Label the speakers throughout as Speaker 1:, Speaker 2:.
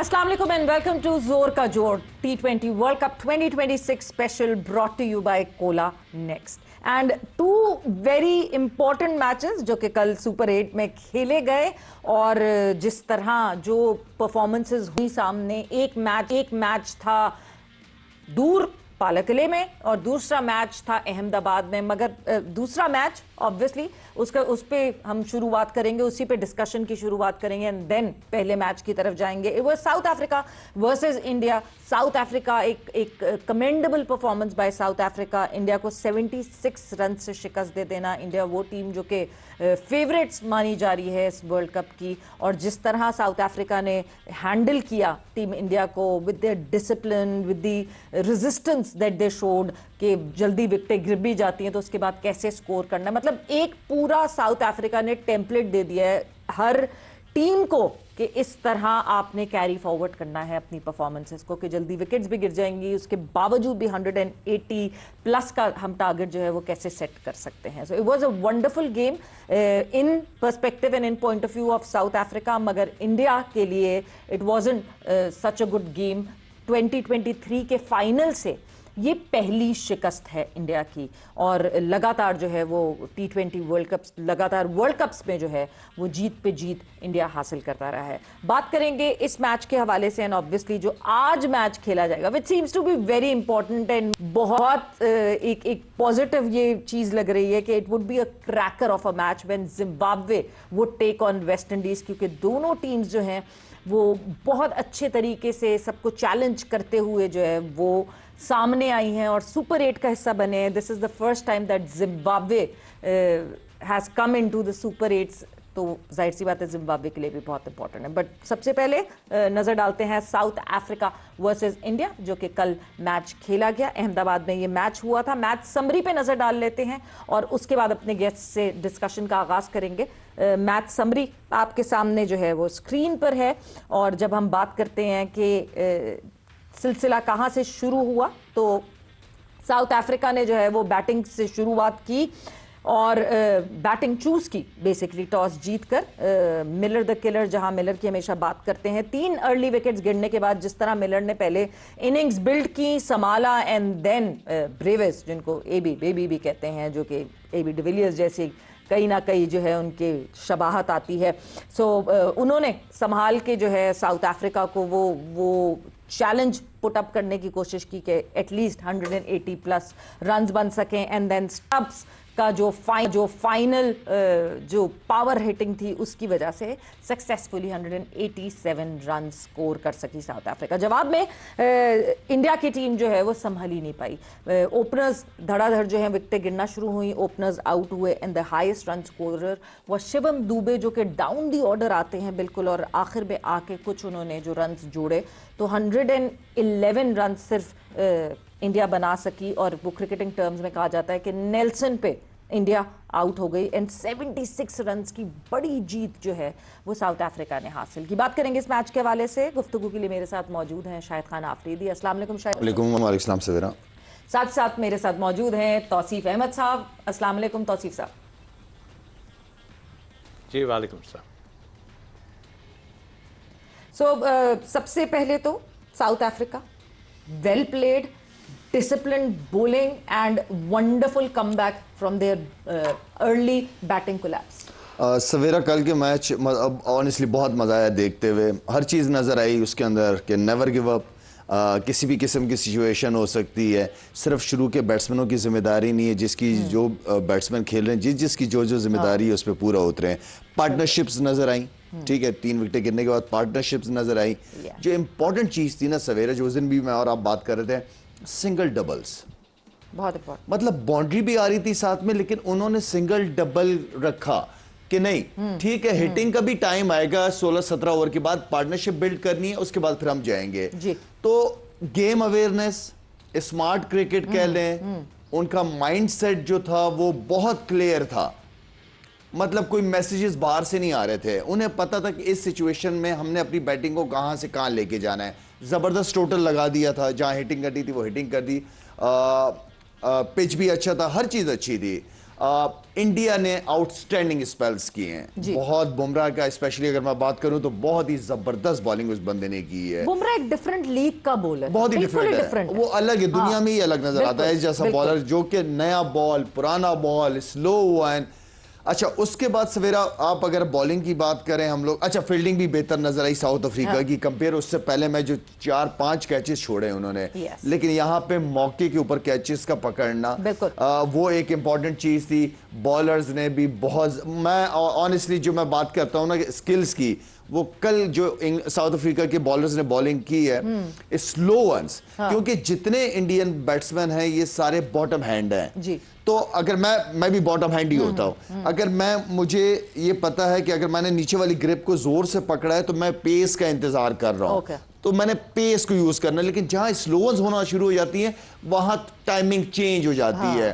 Speaker 1: अस्सलाम वालेकुम and welcome to जोर का जोर T20 world cup 2026 special brought to you by cola next and two very important matches जो कि कल सुपर 8 में खेले गए और जिस तरह जो परफॉर्मेंसेस हुई सामने एक मैच था दूर पालकले में और दूसरा मैच था अहमदाबाद में, मगर दूसरा मैच ऑब्वियसली उस पे हम शुरुआत करेंगे, उसी पे डिस्कशन की शुरुआत करेंगे एंड देन पहले मैच की तरफ जाएंगे। It was South Africa versus India. South Africa एक commendable performance by South Africa. India को 76 रन से शिकस्त दे देना। इंडिया वो टीम जो कि फेवरेट्स मानी जा रही है इस वर्ल्ड कप की, और जिस तरह साउथ अफ्रीका ने हैंडल किया टीम इंडिया को with their discipline, with the resistance that they showed कि जल्दी विकेटें गिर भी जाती हैं तो उसके बाद कैसे स्कोर करना है। मतलब एक पूरा साउथ अफ्रीका ने टेम्पलेट दे दिया है हर टीम को कि इस तरह आपने कैरी फॉरवर्ड करना है अपनी परफॉर्मेंसेस को कि जल्दी विकेट्स भी गिर जाएंगी, उसके बावजूद भी 180 प्लस का हम टारगेट जो है वो कैसे सेट कर सकते हैं। So it was a wonderful game in perspective and in point of view of south Africa, मगर इंडिया के लिए it wasn't such a good game. 2023 के फाइनल से ये पहली शिकस्त है इंडिया की और लगातार जो है वो T20 वर्ल्ड कप्स, लगातार वर्ल्ड कप्स में जो है वो जीत पे जीत इंडिया हासिल करता रहा है। बात करेंगे इस मैच के हवाले से एंड ऑब्वियसली जो आज मैच खेला जाएगा which seems to be very important and बहुत एक पॉजिटिव ये चीज लग रही है कि it would be a cracker of a match when Zimbabwe would take on West Indies, क्योंकि दोनों टीम्स जो हैं वो बहुत अच्छे तरीके से सबको चैलेंज करते हुए जो है वो सामने आई हैं और सुपर 8 का हिस्सा बने हैं। This is the first time that Zimbabwe has come into the super 8, तो जाहिर सी बात है जिम्बाब्वे के लिए भी बहुत इंपॉर्टेंट है। बट सबसे पहले नजर डालते हैं साउथ अफ्रीका वर्सेस इंडिया जो कि कल मैच खेला गया। अहमदाबाद में ये मैच हुआ था। मैच समरी पे नजर डाल लेते हैं और उसके बाद अपने गेस्ट से डिस्कशन का आगाज करेंगे। मैच समरी आपके सामने जो है वो स्क्रीन पर है और जब हम बात करते हैं कि सिलसिला कहां से शुरू हुआ तो साउथ अफ्रीका ने जो है वो बैटिंग से शुरुआत की और बैटिंग चूज की बेसिकली टॉस जीतकर। मिलर द किलर, जहां मिलर की हमेशा बात करते हैं, 3 अर्ली विकेट्स गिरने के बाद जिस तरह मिलर ने पहले इनिंग्स बिल्ड की, संभाला एंड देन ब्रेविस, जिनको एबी बेबी भी कहते हैं, जो कि एबी डिविलियर्स जैसे कहीं ना कहीं जो है उनके शबाहत आती है। सो उन्होंने संभाल के जो है साउथ अफ्रीका को वो चैलेंज पुट अप करने की कोशिश की कि एटलीस्ट 180 प्लस रन्स बन सकें एंड देन स्टब्स का जो फाइनल जो पावर हिटिंग थी उसकी वजह से सक्सेसफुली 187 रन स्कोर कर सकी साउथ अफ्रीका। जवाब में इंडिया की टीम जो है वो संभल ही नहीं पाई। ओपनर्स धड़ाधड़ जो है विकेटें गिरना शुरू हुई, ओपनर्स आउट हुए and the highest run scorer व शिवम दुबे जो कि डाउन दी ऑर्डर आते हैं बिल्कुल, और आखिर में आके कुछ उन्होंने जो रन जोड़े तो 111 रन सिर्फ इंडिया बना सकी और वो क्रिकेटिंग टर्म्स में कहा जाता है कि नेल्सन पे इंडिया आउट हो गई एंड 76 रन्स की बड़ी जीत जो है वो साउथ अफ्रीका ने हासिल की। बात करेंगे इस मैच के हवाले से। गुफ्तगू के लिए मेरे साथ मौजूद हैं शाहिद खान आफरीदी। अस्सलाम वालेकुम शाहिद।
Speaker 2: वालेकुम सवेरा।
Speaker 1: साथ साथ मेरे साथ मौजूद हैं तौसीफ अहमद साहब। अस्सलाम वालेकुम तौसीफ साहब।
Speaker 3: जी वालेकुम सलाम।
Speaker 1: सबसे पहले तो south Africa well played, disciplined bowling and wonderful comeback from their early batting collapse.
Speaker 2: सवेरा कल के मैच अब ऑनेस्टली बहुत मज़ा आया देखते हुए। हर चीज़ नज़र आई उसके अंदर कि नेवर गिव अप। किसी भी किस्म की सिचुएशन हो सकती है, सिर्फ शुरू के बैट्समैनों की जिम्मेदारी नहीं है, जिसकी जो बैट्समैन खेल रहे हैं जिसकी जो जिम्मेदारी है उस पर पूरा उतरे हैं। पार्टनरशिप्स नज़र आई, ठीक है, 3 विकेटें गिरने के बाद पार्टनरशिप्स नज़र आई। जो इम्पोर्टेंट चीज़ थी ना सवेरा, जो उस दिन भी मैं और आप बात कर रहे थे, सिंगल डबल्स
Speaker 1: बहुत इंपॉर्टेंट।
Speaker 2: मतलब बाउंड्री भी आ रही थी साथ में, लेकिन उन्होंने सिंगल डबल रखा कि नहीं ठीक है, हिटिंग का भी टाइम आएगा, 16-17 ओवर के बाद पार्टनरशिप बिल्ड करनी है, उसके बाद फिर हम जाएंगे जी। तो गेम अवेयरनेस, स्मार्ट क्रिकेट कह लें, उनका माइंडसेट जो था वो बहुत क्लियर था। मतलब कोई मैसेजेस बाहर से नहीं आ रहे थे, उन्हें पता था कि इस सिचुएशन में हमने अपनी बैटिंग को कहां से कहां लेके जाना है। जबरदस्त टोटल लगा दिया था, जहां हिटिंग करनी थी वो हिटिंग कर दी, पिच भी अच्छा था, हर चीज अच्छी थी। इंडिया ने आउटस्टैंडिंग स्पेल्स किए हैं बहुत। बुमराह का स्पेशली अगर मैं बात करूं तो बहुत ही जबरदस्त बॉलिंग उस बंदे ने की है।
Speaker 1: बुमराह एक डिफरेंट लीग का बॉलर,
Speaker 2: बहुत ही डिफरेंट है, वो अलग है, दुनिया में ही अलग नजर आता है जैसा बॉलर, जो कि नया बॉल, पुराना बॉल, स्लो वन। अच्छा, उसके बाद सवेरा आप अगर बॉलिंग की बात करें हम लोग, अच्छा फील्डिंग भी बेहतर नजर आई साउथ अफ्रीका की कंपेयर। उससे पहले मैं जो 4-5 कैचेस छोड़े उन्होंने, लेकिन यहाँ पे मौके के ऊपर कैचेस का पकड़ना वो एक इंपॉर्टेंट चीज थी। बॉलर्स ने भी बहुत, मैं ऑनेस्टली जो मैं बात करता हूँ ना स्किल्स की, वो कल जो साउथ अफ्रीका के बॉलर्स ने बॉलिंग की है स्लो वंस, क्योंकि जितने इंडियन बैट्समैन हैं ये सारे बॉटम हैंड हैं। तो अगर मैं भी बॉटम हैंड ही होता हूं, अगर मुझे ये पता है कि अगर मैंने नीचे वाली ग्रिप को जोर से पकड़ा है तो मैं पेस का इंतजार कर रहा हूं, तो मैंने पेस को यूज करना है। लेकिन जहां स्लोअर्स होना शुरू हो जाती है वहां टाइमिंग चेंज हो जाती है,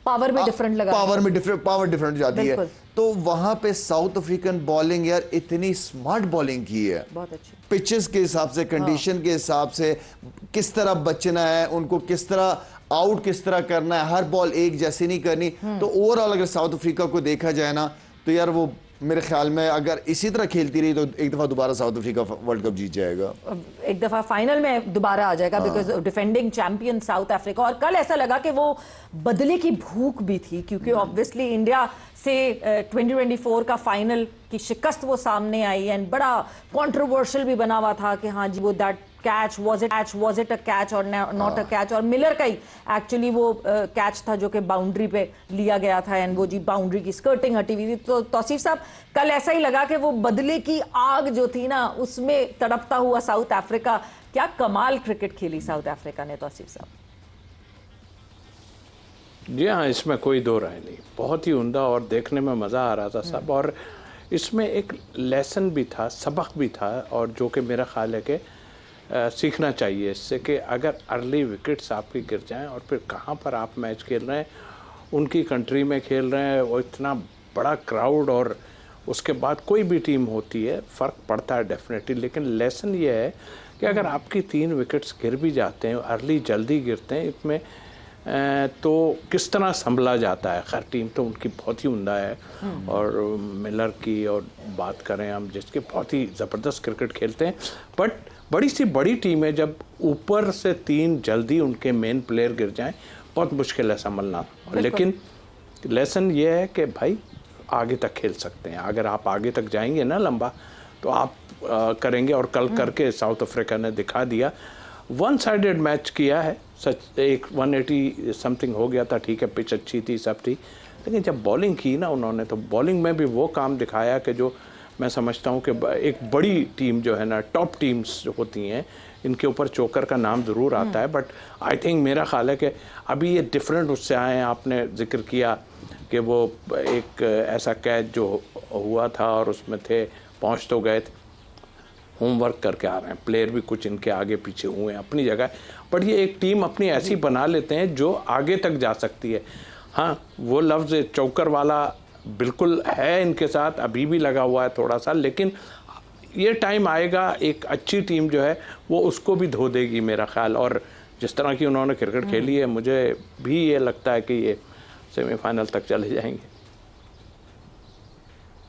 Speaker 1: पावर में डिफरेंट लगा,
Speaker 2: पावर डिफरेंट हो जाती है। तो वहां पे साउथ अफ्रीकन बॉलिंग यार इतनी स्मार्ट बॉलिंग की है, बहुत अच्छी पिचेस के हिसाब से, कंडीशन के हिसाब से, किस तरह बचना है उनको, किस तरह आउट किस तरह करना है, हर बॉल एक जैसी नहीं करनी। तो ओवरऑल अगर साउथ अफ्रीका को देखा जाए ना तो यार वो मेरे ख्याल में अगर इसी तरह खेलती रही तो एक दफा दोबारा साउथ अफ्रीका वर्ल्ड कप जीत जाएगा,
Speaker 1: एक दफा फाइनल में दोबारा आ जाएगा, because defending champion south Africa. और कल ऐसा लगा कि वो बदले की भूख भी थी, क्योंकि ऑब्वियसली इंडिया से 2024 का फाइनल की शिकस्त वो सामने आई एंड बड़ा कंट्रोवर्शियल भी बना हुआ था कि हाँ जी वो that catch was it a catch और नॉट अ कैच। और मिलर का ही एक्चुअली वो कैच था जो कि बाउंड्री पे लिया गया था एंड वो जी बाउंड्री की स्कर्टिंग हटी हुई थी। तो तौसीफ साहब कल ऐसा ही लगा कि वो बदले की आग जो थी ना उसमें तड़पता हुआ साउथ अफ्रीका, क्या कमाल क्रिकेट खेली साउथ अफ्रीका ने तौसीफ साहब।
Speaker 3: जी हाँ, इसमें कोई दो राय नहीं, बहुत ही उम्दा और देखने में मज़ा आ रहा था सब। और इसमें एक लेसन भी था, सबक भी था, और जो कि मेरा ख्याल है कि सीखना चाहिए इससे कि अगर अर्ली विकेट्स आपकी गिर जाएं और फिर कहाँ पर आप मैच खेल रहे हैं, उनकी कंट्री में खेल रहे हैं, वो इतना बड़ा क्राउड, और उसके बाद कोई भी टीम होती है फ़र्क पड़ता है डेफिनेटली। लेकिन लेसन ये है कि अगर आपकी 3 विकेट्स गिर भी जाते हैं, अर्ली जल्दी गिरते हैं इसमें, तो किस तरह संभला जाता है। खैर टीम तो उनकी बहुत ही उम्दा है, और मिलर की और बात करें हम जिसके बहुत ही ज़बरदस्त क्रिकेट खेलते हैं, बट बड़ी सी बड़ी टीम है, जब ऊपर से 3 जल्दी उनके मेन प्लेयर गिर जाएं बहुत मुश्किल है संभलना। लेकिन लेसन ये है कि भाई आगे तक खेल सकते हैं, अगर आप आगे तक जाएंगे ना लंबा तो आप करेंगे, और कल करके साउथ अफ्रीका ने दिखा दिया। 1 साइडेड मैच किया है सच, एक 180 समथिंग हो गया था, ठीक है पिच अच्छी थी सब थी, लेकिन जब बॉलिंग की ना उन्होंने तो बॉलिंग में भी वो काम दिखाया कि जो मैं समझता हूँ कि एक बड़ी टीम जो है ना, टॉप टीम्स जो होती हैं इनके ऊपर चोकर का नाम ज़रूर आता है, बट आई थिंक मेरा ख्याल है कि अभी ये डिफरेंट उससे आए हैं। आपने जिक्र किया कि वो एक ऐसा कैच जो हुआ था और उसमें थे, पहुँच तो गए थे, होमवर्क करके आ रहे हैं, प्लेयर भी कुछ इनके आगे पीछे हुए हैं अपनी जगह, बट ये एक टीम अपनी ऐसी बना लेते हैं जो आगे तक जा सकती है। हाँ, वो लफ्ज़ चौकर वाला बिल्कुल है इनके साथ, अभी भी लगा हुआ है थोड़ा सा, लेकिन ये टाइम आएगा एक अच्छी टीम जो है वो उसको भी धो देगी मेरा ख्याल। और जिस तरह की उन्होंने क्रिकेट खेली है, मुझे भी ये लगता है कि ये सेमीफाइनल तक चले जाएंगे।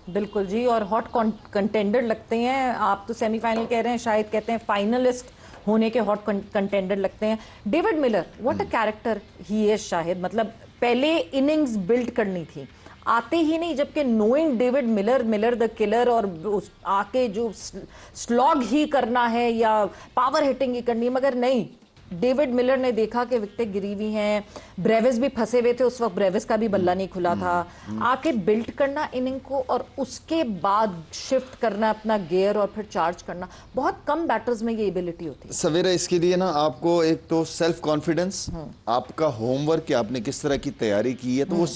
Speaker 1: बिल्कुल जी, और हॉट कंटेंडर लगते हैं। आप तो सेमीफाइनल कह रहे हैं, शायद कहते हैं फाइनलिस्ट होने के हॉट कंटेंडर लगते हैं। David Miller, what a character he is Shahid, मतलब पहले इनिंग्स बिल्ड करनी थी, आते ही नहीं, जबकि knowing David Miller the killer, और आके जो स्लॉग ही करना है या पावर हिटिंग ही करनी है, मगर नहीं, डेविड मिलर ने देखा कि विकेटें गिरी हुई हैं, ब्रेविस भी फंसे हुए थे उस वक्त, ब्रेविस का भी बल्ला नहीं खुला था, आके बिल्ड करना इनिंग को और उसके बाद शिफ्ट करना अपना गियर और फिर चार्ज करना, बहुत कम बैटर्स में ये एबिलिटी होती है।
Speaker 2: सवेरा इसके लिए ना आपको एक तो सेल्फ कॉन्फिडेंस, आपका होमवर्क कि आपने किस तरह की तैयारी की है, तो वो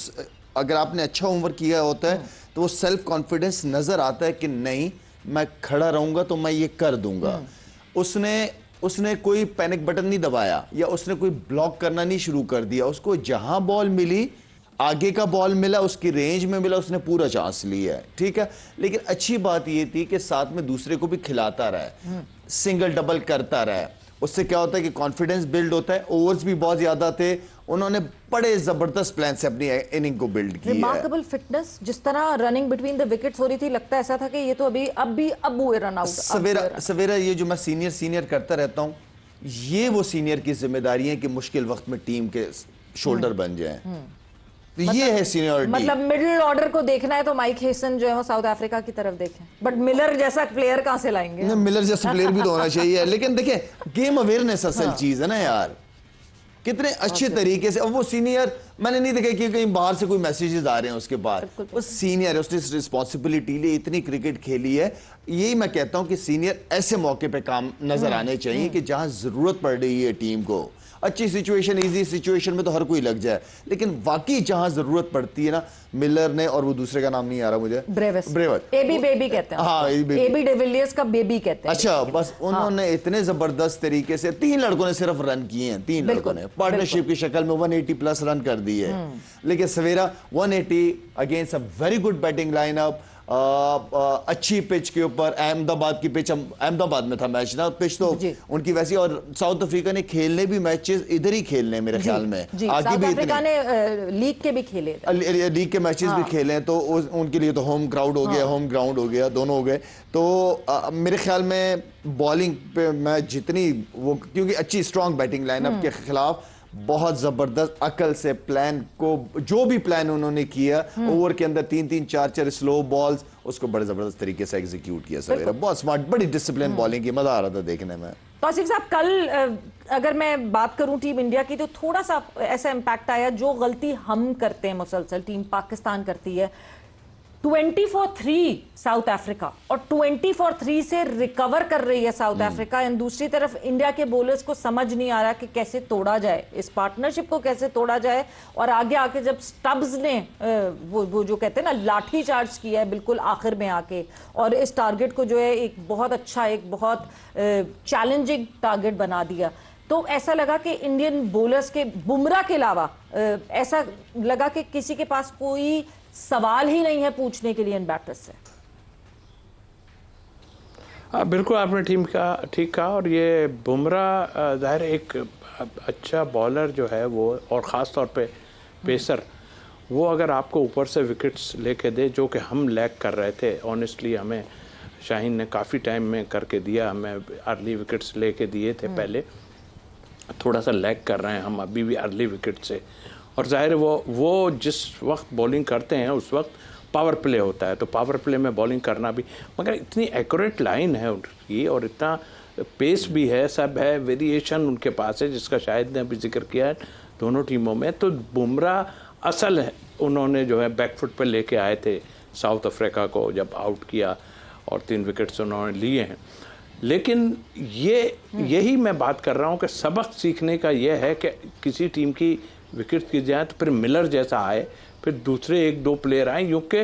Speaker 2: अगर आपने अच्छा होमवर्क किया होता है तो वो सेल्फ कॉन्फिडेंस नजर आता है कि नहीं मैं खड़ा रहूंगा तो मैं ये कर दूंगा। उसने कोई पैनिक बटन नहीं दबाया या उसने कोई ब्लॉक करना नहीं शुरू कर दिया, उसको जहां बॉल मिली, आगे का बॉल मिला, उसकी रेंज में मिला, उसने पूरा चांस लिया है, ठीक है। लेकिन अच्छी बात ये थी कि साथ में दूसरे को भी खिलाता रहा, सिंगल डबल करता रहा, उससे क्या होता है कि कॉन्फिडेंस बिल्ड होता है। ओवर्स भी बहुत ज्यादा थे उन्होंने बड़े जबरदस्त प्लान से अपनी इनिंग को बिल्ड की है।
Speaker 1: रिमार्केबल फिटनेस, जिस तरह रनिंग बिटवीन द विकेट्स हो रही थी, लगता ऐसा था कि ये तो अब हुए रन आउट।
Speaker 2: सवेरा ये जो मैं सीनियर करता रहता हूँ, ये वो सीनियर की जिम्मेदारी है कि मुश्किल वक्त में टीम के शोल्डर बन जाएं। तो ये है सीनियरिटी।
Speaker 1: मतलब मिडिल ऑर्डर को देखना है तो माइक हेसन जो है वो साउथ अफ्रीका की तरफ देखें, बट मिलर जैसा प्लेयर कहां से लाएंगे?
Speaker 2: मिलर जैसा प्लेयर भी तो होना चाहिए, लेकिन देखिए गेम अवेयरनेस असल चीज है ना यार, कितने अच्छे तरीके से। अब वो सीनियर, मैंने नहीं देखा कि कहीं बाहर से कोई मैसेजेस आ रहे हैं उसके बाद, वो सीनियर है, उसने रिस्पॉन्सिबिलिटी ली, इतनी क्रिकेट खेली है। यही मैं कहता हूं कि सीनियर ऐसे मौके पे काम नजर आने चाहिए कि जहां जरूरत पड़ रही है टीम को। अच्छी सिचुएशन, इजी सिचुएशन में तो हर कोई लग जाए, लेकिन वाकई जहां जरूरत पड़ती है ना, मिलर ने, और वो दूसरे का नाम नहीं आ रहा मुझे, ब्रेविस,
Speaker 1: एबी बेबी कहते हैं।
Speaker 2: हाँ,
Speaker 1: एबी डिविलियर्स का बेबी कहते हैं।
Speaker 2: अच्छा, बस उन्होंने इतने जबरदस्त तरीके से 3 लड़कों ने सिर्फ रन किए हैं, 3 लड़कों ने पार्टनरशिप की शक्ल में 180 प्लस रन कर दिए। लेकिन सवेरा 180 against a very good batting lineup, अच्छी पिच के ऊपर, अहमदाबाद की पिच, अहमदाबाद में था मैच ना, पिच तो उनकी वैसी, और साउथ अफ्रीका ने खेलने भी मैचेस इधर ही खेलने मेरे ख्याल में,
Speaker 1: आगे भी अफ्रीका ने लीग के भी खेले,
Speaker 2: लीग के मैचेस भी खेले हैं, तो उनके लिए तो होम क्राउड हो गया, होम ग्राउंड हो गया, दोनों हो गए। तो मेरे ख्याल में बॉलिंग पे मैं जितनी वो, क्योंकि अच्छी स्ट्रॉन्ग बैटिंग लाइनअप के खिलाफ बहुत जबरदस्त अकल से प्लान को, जो भी प्लान उन्होंने किया ओवर के अंदर 3-3 4-4 स्लो बॉल्स, उसको बड़े जबरदस्त तरीके से एग्जीक्यूट किया सवेरा। बहुत स्मार्ट, बड़ी डिसिप्लिन बॉलिंग की, मजा आ रहा था देखने में।
Speaker 1: तौसीफ साहब, कल अगर मैं बात करूं टीम इंडिया की, तो थोड़ा सा ऐसा इंपैक्ट आया, जो गलती हम करते हैं मुसलसल, टीम पाकिस्तान करती है, 20 for 3 साउथ अफ्रीका, और 20 for 3 से रिकवर कर रही है साउथ अफ्रीका, एंड दूसरी तरफ इंडिया के बॉलर्स को समझ नहीं आ रहा कि कैसे तोड़ा जाए, इस पार्टनरशिप को कैसे तोड़ा जाए। और आगे आके जब स्टब्स ने वो जो कहते हैं ना, लाठी चार्ज किया है बिल्कुल आखिर में आके, और इस टारगेट को जो है एक बहुत अच्छा, एक बहुत चैलेंजिंग टारगेट बना दिया, तो ऐसा लगा कि इंडियन बॉलर्स के, बुमराह के अलावा ऐसा लगा कि किसी के पास कोई सवाल ही नहीं है पूछने के लिए इन बैटर्स से।
Speaker 3: बिल्कुल आपने टीम का ठीक कहा, और ये बुमराह ज़ाहिर एक अच्छा बॉलर जो है वो, और ख़ास तौर पे पेसर, वो अगर आपको ऊपर से विकेट्स लेके दे, जो कि हम लैग कर रहे थे ऑनेस्टली, हमें शाहीन ने काफ़ी टाइम में करके दिया, हमें अर्ली विकेट्स लेके दिए थे, पहले थोड़ा सा लैग कर रहे हैं हम अभी भी अर्ली विकेट से। और ज़ाहिर है वो जिस वक्त बॉलिंग करते हैं उस वक्त पावर प्ले होता है, तो पावर प्ले में बॉलिंग करना भी, मगर इतनी एक्यूरेट लाइन है उनकी, और इतना पेस भी है, सब है, वेरिएशन उनके पास है, जिसका शायद ने अभी जिक्र किया है दोनों टीमों में। तो बुमराह असल है, उन्होंने जो है बैकफुट पे लेके आए थे साउथ अफ्रीका को, जब आउट किया और 3 विकेट्स उन्होंने लिए हैं। लेकिन यही मैं बात कर रहा हूँ कि सबक सीखने का यह है कि किसी टीम की विकेट की जाए तो फिर मिलर जैसा आए, फिर दूसरे 1-2 प्लेयर आए, क्योंकि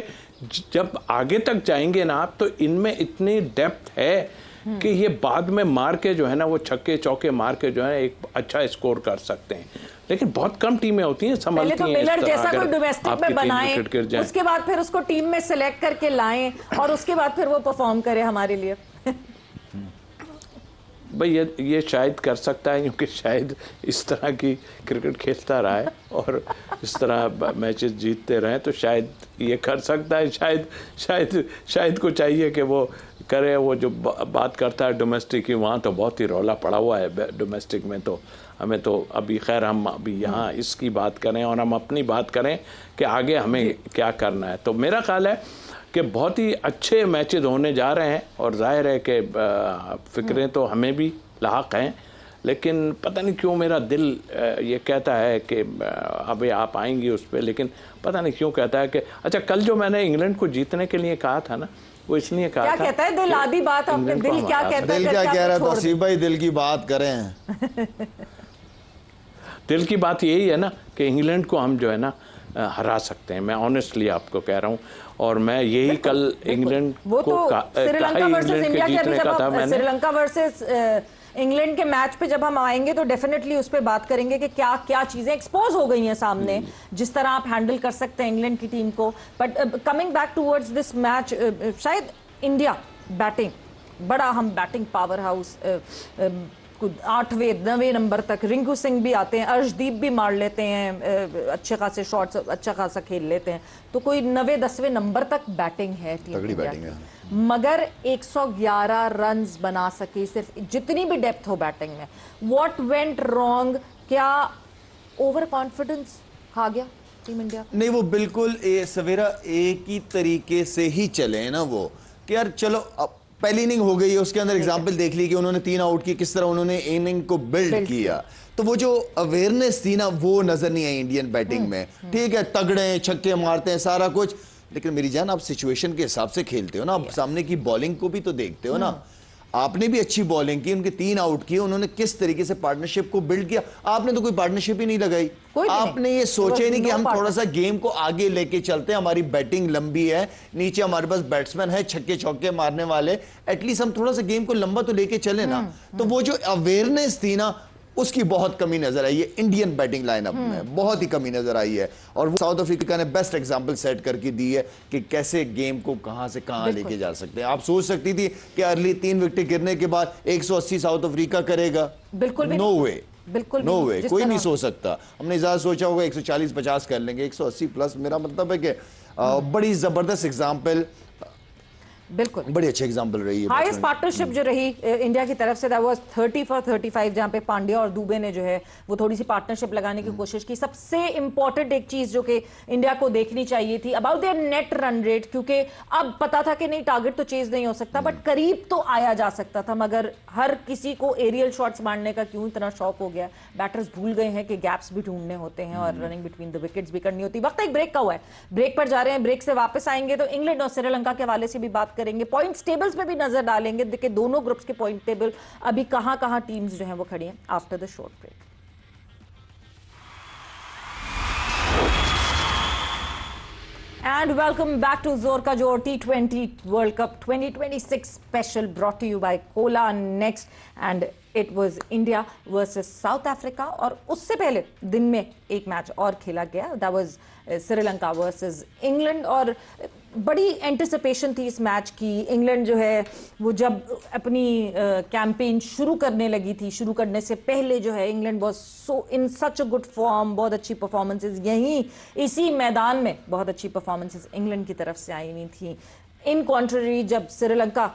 Speaker 3: जब आगे तक जाएंगे ना आप, तो इनमें इतनी डेप्थ है कि ये बाद में मार के जो है ना, वो छक्के चौके मार के जो है एक अच्छा स्कोर कर सकते हैं। लेकिन बहुत कम टीमें होती हैं संभलती हैं।
Speaker 1: मिलर जैसा कोई डोमेस्टिक में बनाएं, उसके बाद फिर उसको टीम में सिलेक्ट करके लाएं, और उसके बाद फिर वो परफॉर्म करे हमारे लिए।
Speaker 3: भाई ये शायद कर सकता है, क्योंकि शायद इस तरह की क्रिकेट खेलता रहा है और इस तरह मैचेस जीतते रहे, तो शायद ये कर सकता है। शायद को चाहिए कि वो करे। वो जो बात करता है डोमेस्टिक की, वहाँ तो बहुत ही रौला पड़ा हुआ है डोमेस्टिक में। तो हमें तो अभी खैर हम अभी यहाँ इसकी बात करें और हम अपनी बात करें कि आगे हमें क्या करना है। तो मेरा ख्याल है कि बहुत ही अच्छे मैचेस होने जा रहे हैं, और जाहिर है कि फ़िक्रें तो हमें भी लाहक हैं, लेकिन पता नहीं क्यों मेरा दिल ये कहता है कि अभी आप आएंगी उस पर, लेकिन पता नहीं क्यों कहता है कि अच्छा, कल जो मैंने इंग्लैंड को जीतने के लिए कहा था ना, वो इसलिए कहा था।
Speaker 1: क्या कहता है दिल? आधी बात अपने दिल क्या कहता है?
Speaker 2: दिल क्या कह रहा था? तौसीफ भाई दिल की बात करें।
Speaker 3: दिल की बात यही है ना कि इंग्लैंड को हम जो है ना हरा सकते हैं। मैं ऑनेस्टली आपको कह रहा हूँ, और मैं यही कल इंग्लैंड
Speaker 1: वो तो श्रीलंका वर्सेस इंडिया के अभी जब श्रीलंका वर्सेस इंग्लैंड के मैच पे जब हम आएंगे तो डेफिनेटली उस पर बात करेंगे कि क्या क्या चीजें एक्सपोज हो गई हैं सामने, जिस तरह आप हैंडल कर सकते हैं इंग्लैंड की टीम को। But coming back towards this match, शायद इंडिया बैटिंग, बड़ा हम बैटिंग पावर हाउस 8वें 9वें नंबर तक रिंकू सिंह भी आते हैं, अर्शदीप भी मार लेते हैं, अच्छे खासे शॉट्स, अच्छा खासा खेल लेते हैं, तो कोई 9वें 10वें नंबर तक बैटिंग है टीम
Speaker 2: तगड़ी
Speaker 1: इंडिया
Speaker 2: बैटिंग
Speaker 1: की।
Speaker 2: है।
Speaker 1: मगर 111 रन्स बना सकी, सिर्फ जितनी भी डेप्थ हो बैटिंग में। What went wrong? क्या ओवर कॉन्फिडेंस खा गया टीम इंडिया?
Speaker 2: नहीं, वो बिल्कुल सवेरा एक ही तरीके से ही चले हैं ना वो, कि यार चलो अब पहली इनिंग हो गई है, उसके अंदर एग्जांपल देख ली कि उन्होंने 3 आउट की, किस तरह उन्होंने इनिंग को बिल्ड किया। तो वो जो अवेयरनेस थी ना, वो नजर नहीं आई इंडियन बैटिंग में। ठीक है, तगड़े छक्के मारते हैं, सारा कुछ, लेकिन मेरी जान, आप सिचुएशन के हिसाब से खेलते हो ना, आप सामने की बॉलिंग को भी तो देखते हो ना। आपने भी अच्छी बॉलिंग की, उनके 3 आउट किए, उन्होंने किस तरीके से पार्टनरशिप को बिल्ड किया। आपने तो कोई पार्टनरशिप ही नहीं लगाई, आपने ये सोचा ही नहीं कि हम थोड़ा सा गेम को आगे लेके चलते हैं, हमारी बैटिंग लंबी है, नीचे हमारे पास बैट्समैन है छक्के चौके मारने वाले, एटलीस्ट हम थोड़ा सा गेम को लंबा तो लेके चले ना। तो वो जो अवेयरनेस थी ना, उसकी बहुत कमी नजर आई है इंडियन बैटिंग लाइनअप में, बहुत ही कमी नजर आई है। और वो साउथ अफ्रीका ने बेस्ट एग्जांपल सेट करके दी है कि कैसे गेम को कहां से कहां लेके जा सकते हैं। आप सोच सकती थी कि अर्ली 3 विकेट गिरने के बाद 180 साउथ अफ्रीका करेगा?
Speaker 1: बिल्कुल भी
Speaker 2: नो वे,
Speaker 1: बिल्कुल
Speaker 2: नो वे, कोई नहीं सोच सकता। हमने ज्यादा सोचा होगा 140-50 कर लेंगे, 180 प्लस। मेरा मतलब है कि बड़ी जबरदस्त एग्जाम्पल,
Speaker 1: बिल्कुल
Speaker 2: बड़ी अच्छी एग्जांपल रही है।
Speaker 1: हाईएस्ट पार्टनरशिप जो रही इंडिया की तरफ से, दैट वाज 30 फॉर 35, जहां पे पांड्या और दुबे ने जो है वो थोड़ी सी पार्टनरशिप लगाने की कोशिश की। सबसे इंपॉर्टेंट एक चीज जो कि इंडिया को देखनी चाहिए थी about their net run rate, क्योंकि अब पता था कि नहीं, टारगेट तो चेज नहीं हो सकता, बट करीब तो आया जा सकता था। मगर हर किसी को एरियल शॉट्स मारने का क्यों इतना शौक हो गया, बैटर्स भूल गए हैं कि गैप्स भी ढूंढने होते हैं और रनिंग बिटवीन द विकेट्स भी करनी होती है। वक्त एक ब्रेक का हुआ है, ब्रेक पर जा रहे हैं, ब्रेक से वापस आएंगे तो इंग्लैंड और श्रीलंका के हवाले से भी बात करेंगे, पॉइंट्स टेबल्स पे भी नजर डालेंगे, देखिए दोनों ग्रुप्स के पॉइंट टेबल अभी कहां टीम्स जो हैं वो खड़ी हैं, after the short break. And welcome back to Zor Ka Jor T20 World Cup 2026 special, brought to you by Cola Next, and it was India versus South Africa। और उससे पहले दिन में एक मैच और खेला गया, that was Sri Lanka versus England, और बड़ी एंटिसिपेशन थी इस मैच की। इंग्लैंड जो है वो जब अपनी कैंपेन शुरू करने लगी थी, शुरू करने से पहले जो है England was so in such a good form, बहुत अच्छी परफॉर्मेंसेस, यहीं इसी मैदान में बहुत अच्छी परफॉर्मेंसेस इंग्लैंड की तरफ से आई हुई थी। इन कॉन्ट्ररी जब श्रीलंका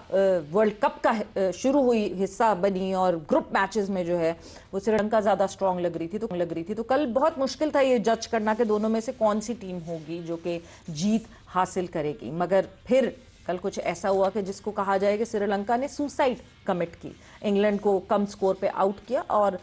Speaker 1: वर्ल्ड कप का शुरू हुई हिस्सा बनी और ग्रुप मैचेस में जो है वो श्रीलंका ज़्यादा स्ट्रांग लग रही थी, तो कल बहुत मुश्किल था ये जज करना कि दोनों में से कौन सी टीम होगी जो कि जीत हासिल करेगी। मगर फिर कल कुछ ऐसा हुआ कि जिसको कहा जाए कि श्रीलंका ने सुसाइड कमिट की, इंग्लैंड को कम स्कोर पे आउट किया और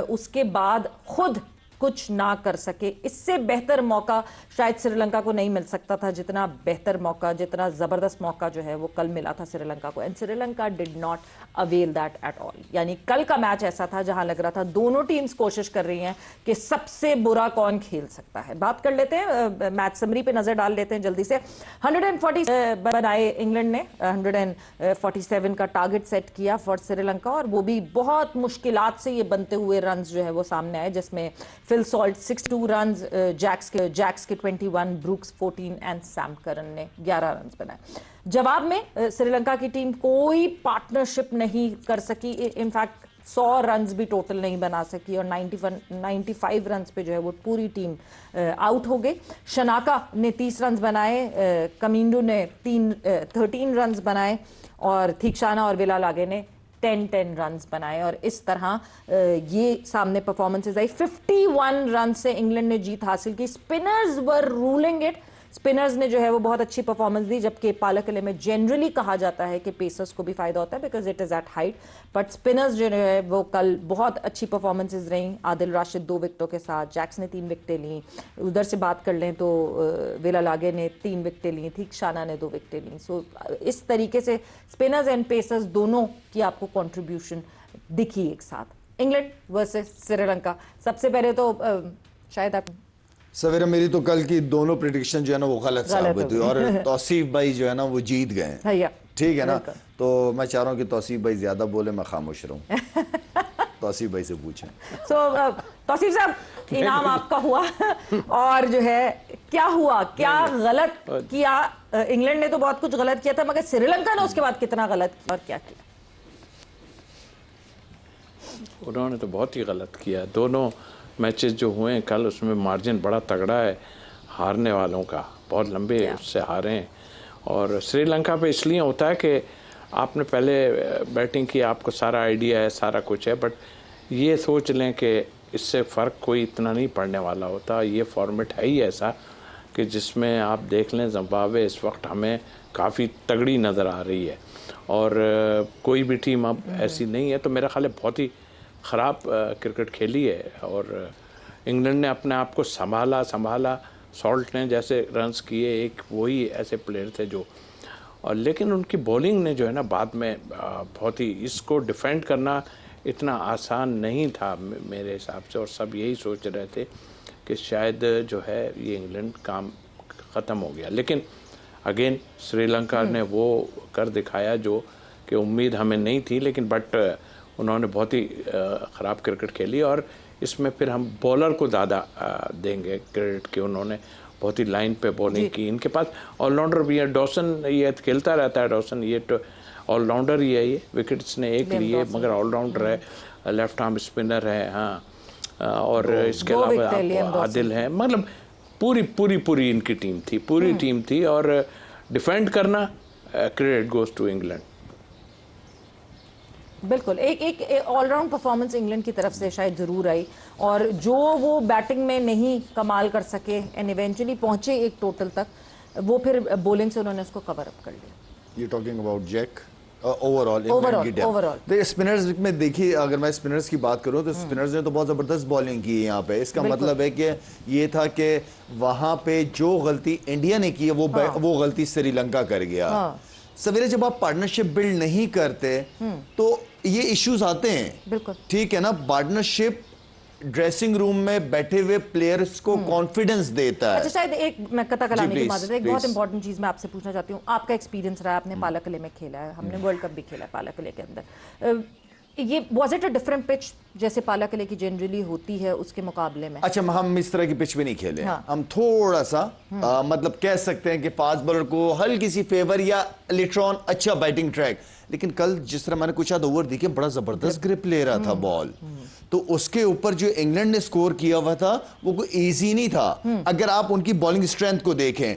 Speaker 1: उसके बाद खुद कुछ ना कर सके। इससे बेहतर मौका शायद श्रीलंका को नहीं मिल सकता था, जितना बेहतर मौका, जितना जबरदस्त मौका जो है वो कल मिला था श्रीलंका को, and Sri Lanka did not avail that at all. यानी कल का मैच ऐसा था जहां लग रहा था दोनों टीम्स कोशिश कर रही हैं कि सबसे बुरा कौन खेल सकता है। बात कर लेते हैं, मैच समरी पे नजर डाल लेते हैं जल्दी से। 140 बनाए इंग्लैंड ने, 147 का टारगेट सेट किया फॉर श्रीलंका, और वो भी बहुत मुश्किलात से ये बनते हुए रन जो है वो सामने आए, जिसमें फिल सॉल्ट 62 रन, जैक्स के 21, ब्रूक्स 14 एंड सैम करन ने 11 रन बनाए। जवाब में श्रीलंका की टीम कोई पार्टनरशिप नहीं कर सकी, इनफैक्ट 100 रन्स भी टोटल नहीं बना सकी, और 95 रन्स पे जो है वो पूरी टीम आउट हो गई। शनाका ने 30 रन्स बनाए, कमिंडू ने 13 रन्स बनाए, और थीक्षाना और विलालागे ने 10 रन्स बनाए, और इस तरह ये सामने परफॉर्मेंसेस आई। 51 रन से इंग्लैंड ने जीत हासिल की। Spinners were ruling it, spinners ने जो है वो बहुत अच्छी परफॉर्मेंस दी, जबकि पालकले में जनरली कहा जाता है कि पेसर्स को भी फायदा होता है because it is at height, but spinners जो है वो कल बहुत अच्छी परफॉर्मेंसेस रही। आदिल राशिद 2 विकेटों के साथ, जैक्स ने 3 विकेटें ली। उधर से बात कर लें तो विलालागे ने 3 विकेटें ली, थीक्षाना ने 2 विकेटें ली। सो इस तरीके से स्पिनर्स एंड पेसर्स दोनों की आपको कॉन्ट्रीब्यूशन दिखी एक साथ। इंग्लैंड वर्सेस श्रीलंका, सबसे पहले तो शायद आप
Speaker 2: सवेरा, मेरी तो कल की दोनों प्रेडिक्शन जो है ना वो गलत साबित हुई, और तौसीफ भाई जो है ना वो जीत गए, ठीक है ना। तो मैं चाह रहा हूँ कि तौसीफ भाई ज्यादा बोले, मैं खामोश रहूं। तौसीफ भाई से पूछें।
Speaker 1: तौसीफ साहब, इनाम आपका हुआ, और जो है क्या हुआ, क्या गलत किया इंग्लैंड ने? तो बहुत कुछ गलत किया था, मगर श्रीलंका ने उसके बाद कितना गलत किया और क्या किया?
Speaker 3: उन्होंने तो बहुत ही गलत किया। दोनों मैचेस जो हुए हैं कल, उसमें मार्जिन बड़ा तगड़ा है हारने वालों का, बहुत लंबे उससे हारे हैं। और श्रीलंका पे इसलिए होता है कि आपने पहले बैटिंग की, आपको सारा आइडिया है, सारा कुछ है, बट ये सोच लें कि इससे फ़र्क कोई इतना नहीं पड़ने वाला होता। ये फॉर्मेट है ही ऐसा कि जिसमें आप देख लें जिम्बाब्वे इस वक्त हमें काफ़ी तगड़ी नज़र आ रही है और कोई भी टीम अब ऐसी नहीं है। तो मेरा ख्याल है बहुत ही ख़राब क्रिकेट खेली है और इंग्लैंड ने अपने आप को संभाला। सॉल्ट ने जैसे रन्स किए, एक वही ऐसे प्लेयर थे जो, और लेकिन उनकी बॉलिंग ने जो है ना बाद में बहुत ही, इसको डिफेंड करना इतना आसान नहीं था मेरे हिसाब से। और सब यही सोच रहे थे कि शायद जो है ये इंग्लैंड काम ख़त्म हो गया, लेकिन अगेन श्रीलंका ने वो कर दिखाया जो कि उम्मीद हमें नहीं थी, लेकिन बट उन्होंने बहुत ही ख़राब क्रिकेट खेली। और इसमें फिर हम बॉलर को ज़्यादा देंगे क्रेडिट कि उन्होंने बहुत ही लाइन पे बॉलिंग की। इनके पास ऑलराउंडर भी है, डॉसन ये खेलता रहता है, डॉसन ये तो ऑलराउंडर ही है, ये विकेट्स ने एक लिए मगर ऑलराउंडर है, लेफ्ट आर्म स्पिनर है, हाँ, और इसके अलावा आदिल है। मतलब पूरी इनकी टीम थी, पूरी टीम थी। और डिफेंड करना, क्रेडिट गोज टू इंग्लैंड।
Speaker 1: बिल्कुल, एक ऑलराउंड परफॉर्मेंस इंग्लैंड की तरफ से शायद ज़रूर आई, और जो वो बैटिंग में नहीं कमाल कर सके एंड इवेंचुअली पहुंचे एक टोटल तक, वो फिर बॉलिंग से उन्होंने उसको कवर अप कर लिया।
Speaker 2: You talking about Jack overall spinners में देखिए, अगर मैं स्पिनर्स की बात करूं तो स्पिनर्स ने तो बहुत ज़बरदस्त बॉलिंग की है यहाँ पे। इसका मतलब है कि ये था कि वहाँ पे जो गलती इंडिया ने की है वो गलती श्रीलंका कर गया। सवेरे जब आप पार्टनरशिप बिल्ड नहीं करते तो ये इश्यूज आते हैं, ठीक है ना। पार्टनरशिप ड्रेसिंग रूम में बैठे हुए प्लेयर्स को कॉन्फिडेंस देता है।
Speaker 1: अच्छा, शायद एक मैं कथा कलामी की बात है, एक बहुत इंपॉर्टेंट चीज मैं आपसे पूछना चाहती हूँ। आपका एक्सपीरियंस रहा है, आपने पालाकले में खेला है, हमने वर्ल्ड कप भी खेला है पालाकले के अंदर। ये was it a different pitch जैसे पालाकले की जनरली होती है उसके मुकाबले में?
Speaker 2: अच्छा, हम इस तरह की पिच में नहीं खेले। हम थोड़ा सा मतलब कह सकते हैं कि फास्ट बॉलर को हल्की सी फेवर या लिट्रॉन अच्छा बैटिंग ट्रैक, लेकिन कल जिस तरह मैंने कुछ आध ओवर देखे, बड़ा जबरदस्त ग्रिप ले रहा था बॉल, तो उसके ऊपर जो इंग्लैंड ने स्कोर किया हुआ था वो कोई इजी नहीं था। अगर आप उनकी बॉलिंग स्ट्रेंथ को देखें,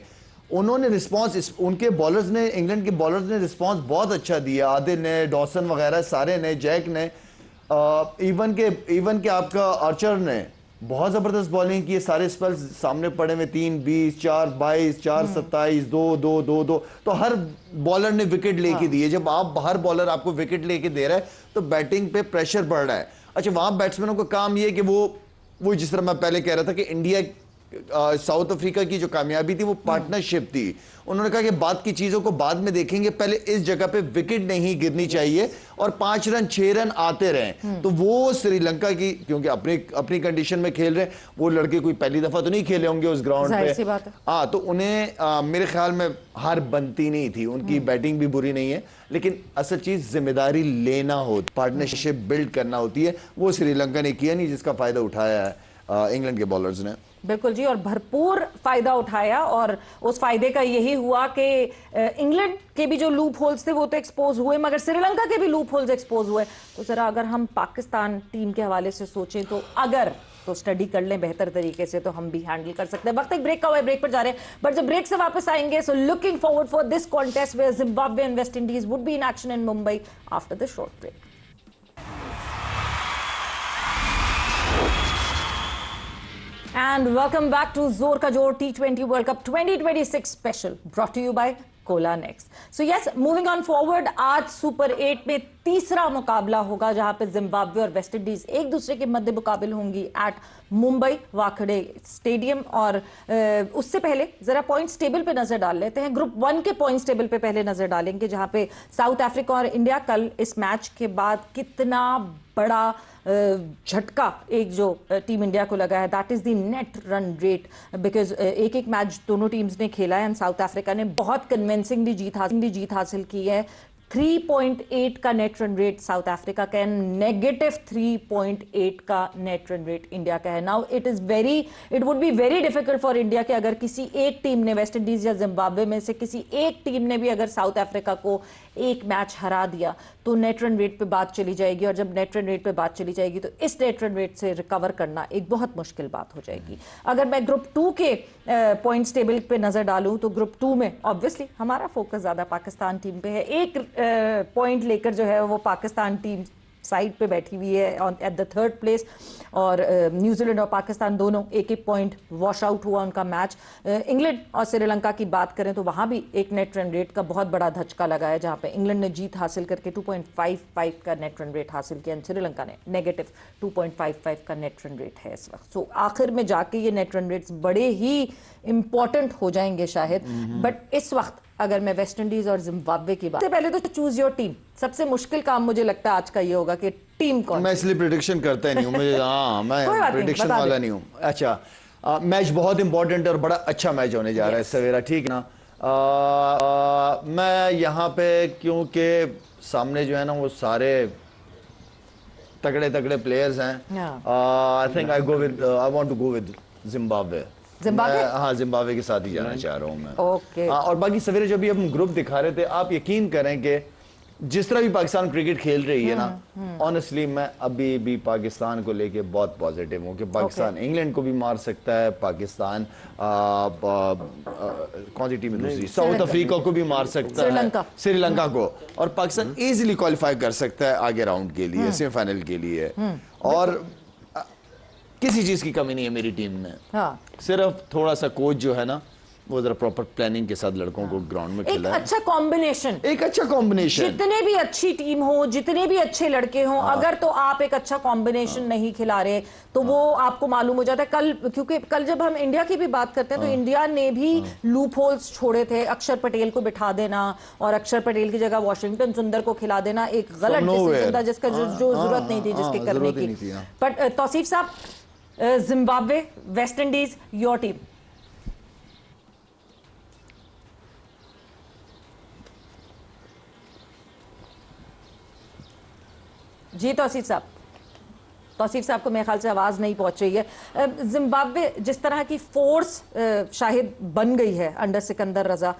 Speaker 2: उन्होंने रिस्पांस, उनके बॉलर्स ने, इंग्लैंड के बॉलर्स ने रिस्पांस बहुत अच्छा दिया। आदिल ने, डॉसन वगैरह सारे ने, जैक ने, इवन के आपका आर्चर ने बहुत जबरदस्त बॉलिंग की। सारे स्पेल्स सामने पड़े हुए 3-20, 4-22, 4-27, 2-2, तो हर बॉलर ने विकेट लेके दिए। जब आप हर बॉलर आपको विकेट लेके दे रहा है तो बैटिंग पे प्रेशर बढ़ रहा है। अच्छा, वहां बैट्समैनों का काम ये कि वो जिस तरह मैं पहले कह रहा था कि इंडिया साउथ अफ्रीका की जो कामयाबी थी वो पार्टनरशिप थी। उन्होंने कहा कि बाद की चीजों को बाद में देखेंगे, पहले इस जगह पे विकेट नहीं गिरनी चाहिए और 5 रन 6 रन आते रहे। तो वो श्रीलंका की, क्योंकि अपनी कंडीशन में खेल रहे हैं, वो लड़के कोई पहली दफा तो नहीं खेले होंगे उस ग्राउंड पे। हाँ, तो उन्हें मेरे ख्याल में हार बनती नहीं थी। उनकी बैटिंग भी बुरी नहीं है, लेकिन असल चीज जिम्मेदारी लेना हो, पार्टनरशिप बिल्ड करना होती है। वो श्रीलंका ने किया नहीं, जिसका फायदा उठाया है इंग्लैंड के बॉलर्स ने।
Speaker 1: बिल्कुल जी, और भरपूर फायदा उठाया, और उस फायदे का यही हुआ कि इंग्लैंड के भी जो लूप होल्स थे वो तो एक्सपोज हुए, मगर श्रीलंका के भी लूप होल्स एक्सपोज हुए। तो जरा अगर हम पाकिस्तान टीम के हवाले से सोचें तो तो स्टडी कर लें बेहतर तरीके से तो हम भी हैंडल कर सकते हैं। वक्त एक ब्रेक का हुआ है, ब्रेक पर जा रहे हैं, बट जब ब्रेक से वापस आएंगे, so looking forward for this contest where Zimbabwe and West Indies would be in action in Mumbai after the short break. And welcome back to Zor Ka Jor T20 World Cup 2026 special brought to you by Cola Next. So yes, moving on forward, आज super 8 में तीसरा मुकाबला होगा जहां पे Zimbabwe और West Indies एक दूसरे के मध्य मुकाबले होंगी एट मुंबई वाकड़े स्टेडियम। और उससे पहले जरा पॉइंट्स टेबल पे नजर डाल लेते हैं। ग्रुप 1 के पॉइंट्स टेबल पे पहले नजर डालेंगे, जहां पे साउथ अफ्रीका और इंडिया कल इस मैच के बाद कितना बड़ा झटका एक जो टीम इंडिया को लगा है, that is the net run rate, because एक मैच दोनों टीम्स ने खेला है एंड साउथ अफ्रीका ने बहुत कन्विंसिंगली जीत हासिल की है। 3.8 का net run rate south Africa का है, -3.8 का नेट रन रेट इंडिया का है। Now it would be very difficult for India कि अगर किसी एक टीम ने, वेस्ट इंडीज या जिम्बाब्वे में से किसी एक टीम ने भी अगर साउथ अफ्रीका को एक मैच हरा दिया तो नेट रन रेट पे बात चली जाएगी, और जब नेट रन रेट पे बात चली जाएगी तो इस नेट रन रेट से रिकवर करना एक बहुत मुश्किल बात हो जाएगी। अगर मैं ग्रुप 2 के पॉइंट्स टेबल पे नजर डालूं तो ग्रुप 2 में ऑब्वियसली हमारा फोकस ज्यादा पाकिस्तान टीम पे है। एक पॉइंट लेकर जो है वो पाकिस्तान टीम साइड पे बैठी हुई है एट द थर्ड प्लेस, और न्यूजीलैंड और पाकिस्तान दोनों एक एक पॉइंट वॉश आउट हुआ उनका मैच। इंग्लैंड और श्रीलंका की बात करें तो वहां भी एक नेट रन रेट का बहुत बड़ा धचका लगा है, जहां पे इंग्लैंड ने जीत हासिल करके 2.55 का नेट रन रेट हासिल किया, श्रीलंका ने -2.55 का नेट रन रेट है इस वक्त। सो आखिर में जाके ये नेट रन रेट्स बड़े ही इंपॉर्टेंट हो जाएंगे शायद, बट इस वक्त अगर मैं वेस्ट इंडीज और जिम्बाब्वे की बात, सबसे पहले तो चूज योर टीम। सबसे मुश्किल काम मुझे लगता है आज का ये होगा कि टीम कौन।
Speaker 2: मैं इसलिए प्रेडिक्शन करता ही नहीं हूँ, मुझे मैं प्रेडिक्शन वाला नहीं हूँ। अच्छा, मैच बहुत इंपॉर्टेंट और बड़ा अच्छा मैच होने जा रहा है सवेरा, ठीक ना। मैं यहाँ पे क्योंकि सामने जो है ना वो सारे तगड़े तगड़े प्लेयर्स हैं, I think I want to go with Zimbabwe. हाँ, जिम्बाब्वे के साथ ही जाना चाह रहा हूँ मैं।
Speaker 1: ओके।
Speaker 2: और बाकी सवेरे जब भी हम ग्रुप दिखा रहे थे, आप यकीन करें कि जिस तरह भी पाकिस्तान क्रिकेट खेल रही है ना, ऑनेस्टली मैं अभी भी पाकिस्तान को लेके बहुत पॉजिटिव हूँ कि पाकिस्तान इंग्लैंड को भी मार सकता है, पाकिस्तान कौन सी टीम है दूसरी, साउथ अफ्रीका को भी मार सकता है, श्रीलंका को, और पाकिस्तान इजीली क्वालिफाई कर सकता है आगे राउंड के लिए, सेमीफाइनल के लिए। और किसी चीज की कमी नहीं है मेरी टीम में। हाँ। सिर्फ थोड़ा सा कोच जो है ना वो जरा प्रॉपर प्लानिंग के साथ लड़कों को ग्राउंड में खिलाए।
Speaker 1: एक अच्छा कॉम्बिनेशन, जितने भी अच्छी टीम हो, जितने भी अच्छे लड़के हों, अगर तो आप एक अच्छा कॉम्बिनेशन नहीं खिला रहे तो वो आपको मालूम हो जाता है। क्योंकि कल जब हम इंडिया की भी बात करते हैं तो इंडिया ने भी लूप होल्स छोड़े थे। अक्षर पटेल को बिठा देना और अक्षर पटेल की जगह वॉशिंगटन सुंदर को खिला देना एक गलत डिसीजन था, जिसका जो जरूरत नहीं थी जिसके करने की। But Tauseef Sahab, Zimbabwe, West Indies, your team. जी तौसीफ साहब को मेरे ख्याल से आवाज नहीं पहुंच रही है। जिम्बाब्वे जिस तरह की फोर्स शाहिद बन गई है under Sikandar Raza,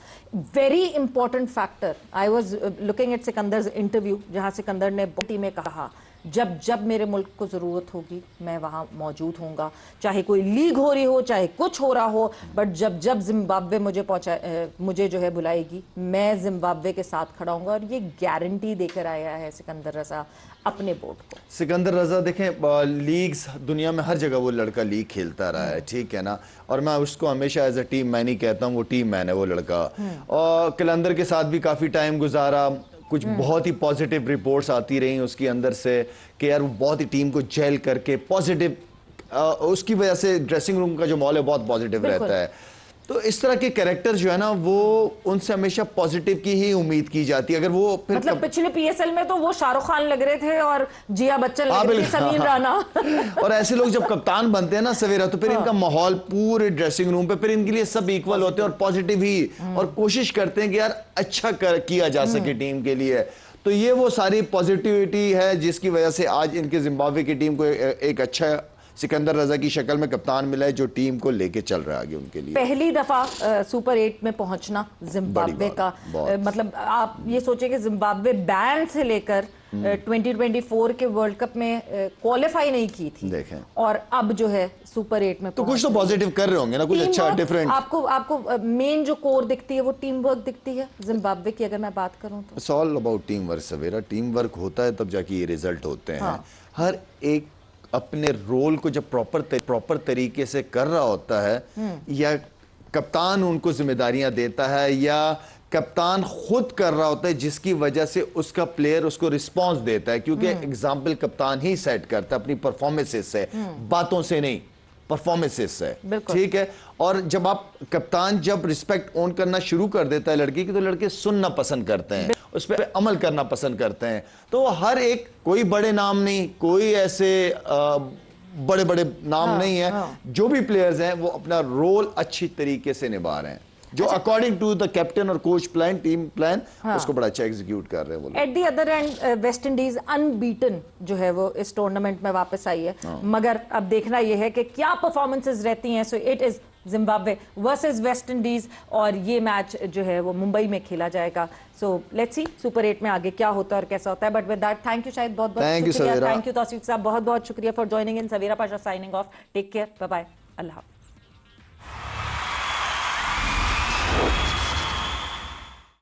Speaker 1: very important factor. I was looking at Sikandar interview, जहां सिकंदर ने टीम में कहा जब मेरे मुल्क को ज़रूरत होगी मैं वहाँ मौजूद होऊंगा, चाहे कोई लीग हो रही हो, चाहे कुछ हो रहा हो, बट जब जिम्बाब्वे मुझे जो है बुलाएगी मैं जिम्बाब्वे के साथ खड़ा हूँगा। और ये गारंटी देकर आया है सिकंदर रजा अपने बोर्ड को। सिकंदर रजा देखें, लीग्स दुनिया में हर जगह वो लड़का लीग खेलता रहा है, ठीक है ना, और मैं उसको हमेशा एज अ टीम मैन ही कहता हूँ, वो टीम मैन है वो लड़का। और कलंदर के साथ भी काफ़ी टाइम गुजारा, कुछ बहुत ही पॉजिटिव रिपोर्ट्स आती रही उसकी अंदर से कि यार वो बहुत ही टीम को जेल करके पॉजिटिव, उसकी वजह से ड्रेसिंग रूम का जो माहौल है बहुत पॉजिटिव रहता है। तो इस तरह के कैरेक्टर जो है ना वो उनसे हमेशा पॉजिटिव की ही उम्मीद की जाती है। अगर वो फिर मतलब पिछले पीएसएल में तो वो शाहरुख खान लग रहे थे और जिया बच्चन लग रहे थे, समीर राणा और ऐसे लोग जब कप्तान बनते हैं ना सवेरा, तो फिर इनका माहौल पूरे ड्रेसिंग रूम पे फिर इनके लिए सब इक्वल होते हैं और पॉजिटिव ही, और कोशिश करते हैं कि यार अच्छा किया जा सके टीम के लिए। तो ये वो सारी पॉजिटिविटी है जिसकी वजह से आज इनके जिम्बाब्वे की टीम को एक अच्छा सिकंदर रजा की शक्ल में कप्तान मिला है जो टीम को लेके चल रहा है आगे उनके लिए। पहली दफा सुपर 8 में पहुंचना जिम्बाब्वे का, मतलब आप ये सोचे कि जिम्बाब्वे बैन से लेकर 2024 के वर्ल्ड कप में क्वालिफाई नहीं की थी, देखें, और अब जो है सुपर 8 में तो कुछ तो पॉजिटिव कर रहे होंगे ना, कुछ अच्छा डिफरेंट। आपको मेन जो कोर दिखती है वो टीम वर्क दिखती है जिम्बाब्वे की, अगर मैं बात करूं तो it's all about team work Savera. Team work होता है तब जाके ये रिजल्ट होते हैं। हर एक अपने रोल को जब प्रॉपर तरीके से कर रहा होता है, या कप्तान उनको जिम्मेदारियां देता है या कप्तान खुद कर रहा होता है, जिसकी वजह से उसका प्लेयर उसको रिस्पांस देता है, क्योंकि एग्जाम्पल कप्तान ही सेट करता है अपनी परफॉर्मेंसेस से, बातों से नहीं, परफॉर्मेंसेस से, ठीक है। और जब आप कप्तान जब रिस्पेक्ट ऑन करना शुरू कर देता है लड़की की, तो लड़के सुनना पसंद करते हैं, उस पर अमल करना पसंद करते हैं। तो हर एक, कोई बड़े नाम नहीं, कोई ऐसे बड़े बड़े नाम नहीं है, जो भी प्लेयर्स हैं वो अपना रोल अच्छी तरीके से निभा रहे हैं।
Speaker 2: जो अकॉर्डिंग टू द कैप्टन और कोच प्लान, टीम प्लान, उसको बड़ा अच्छा एग्जीक्यूट कर रहे हैं वो लोग।
Speaker 1: At the other and West Indies unbeaten जो है वो इस टूर्नामेंट में वापस आई है, मगर अब देखना यह है कि क्या परफॉर्मेंसेस रहती हैं। So it is Zimbabwe versus West Indies और ये मैच जो है वो मुंबई में खेला जाएगा। सो लेट्स सी सुपर 8 में आगे क्या होता है और कैसा होता है। But with that thank you Shahid, बहुत बहुत शुक्रिया। थैंक यू तौसीफ साहब, बहुत बहुत शुक्रिया for joining in. Savera Pasha signing off. Take care, bye bye, Allah हाफ़िज़।